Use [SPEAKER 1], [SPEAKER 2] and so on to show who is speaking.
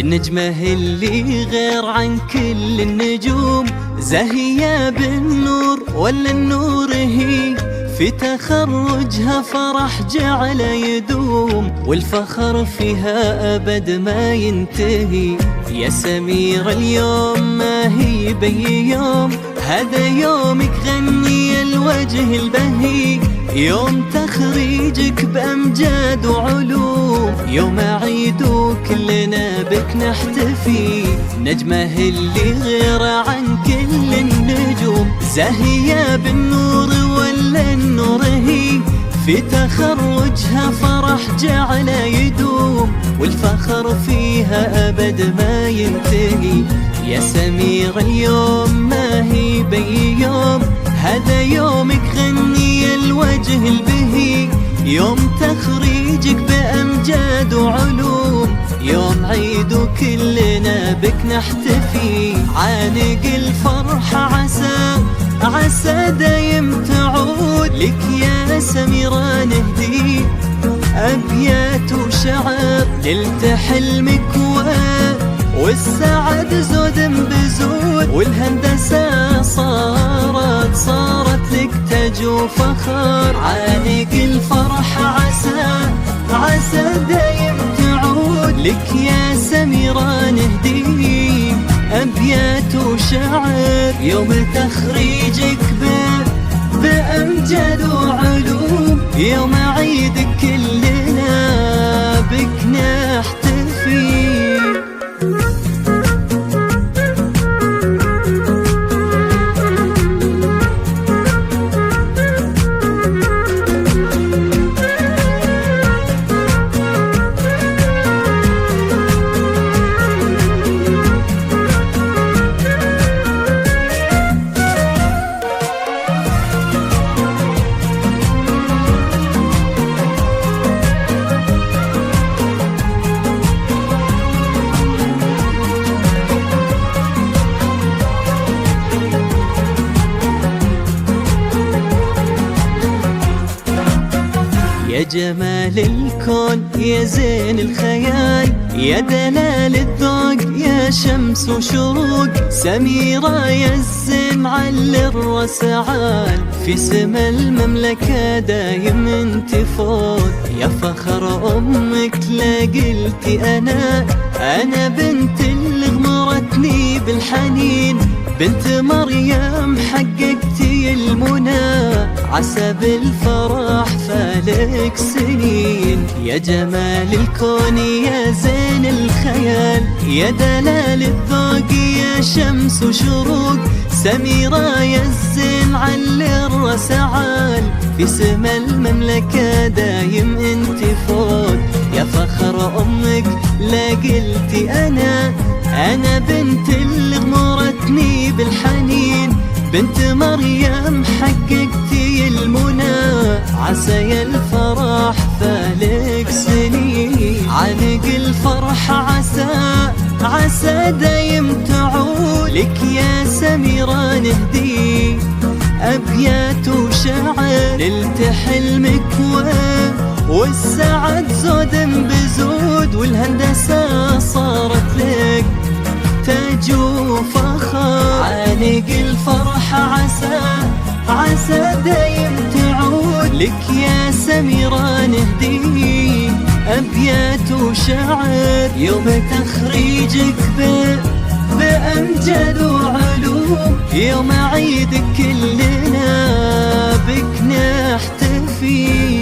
[SPEAKER 1] نجمه اللي غير عن كل النجوم، زاهية بالنور ولا النور هي، في تخرجها فرح جعل يدوم، والفخر فيها أبد ما ينتهي. يا سميرة اليوم ما هي بي يوم، هذا يومك غني الوجه البهي، يوم تخريجك بأمجاد وعلوم، يوم عيد وكلنا بك نحتفي. نجمه اللي غير عن كل النجوم، زاهية بالنور ولا النور هي، في تخرجها فرح جعل يدوم، والفخر فيها أبد ما ينتهي. يا سميرة اليوم ما هي بي يوم، هذا يومك غني الوجه البهي، يوم تخريجك بأمجاد وعلوم، يوم عيد وكلنا بك نحتفي. عانق الفرحة عسى دايم تعود، لك يا سميرة نهدي أبيات وشعر، ليلة حلمك والسعد زود بزود، والهندسة صارت لك تاج وفخر. عانق الفرحة عسى دايم تعود، لك يا سميرة نهدي أبيات وشعر، يوم تخريجك بأمجاد وعلوم، يوم عيدك كلنا بك نحتفي. يا جمال الكون يا زين الخيال، يا دلال الذوق يا شمس وشروق، سميرة يا الزين على الراس عال، في سما المملكة دايم انت فوق. يا فخر أمك لا قلتي أنا بنت اللي غمرتني بالحنين، بنت مريم حققتي المنى، عسى بالفرح فالك سنين. يا جمال الكون يا زين الخيال، يا دلال الذوق يا شمس وشروق، سميرة يا الزين على الراس عال، في سما المملكة دايم انت فوق. يا فخر أمك لا قلتي أنا بنت اللي غمرتني بالحنين، بنت مريم حققتي المنى، عسى الفرح فالك سنين. عانق الفرحة عسى دايم تعود، لك يا سميرة نهدي أبيات وشعر، ليلة حلمك والسعد زود بزود، والهندسة صارت لك تاج وفخر. عانق الفرحة عسى دايم تعود، لك يا سميرة نهدي أبيات وشعر، يوم تخريجك بأمجاد وعلوم، يوم عيدك كلنا بك نحتفي.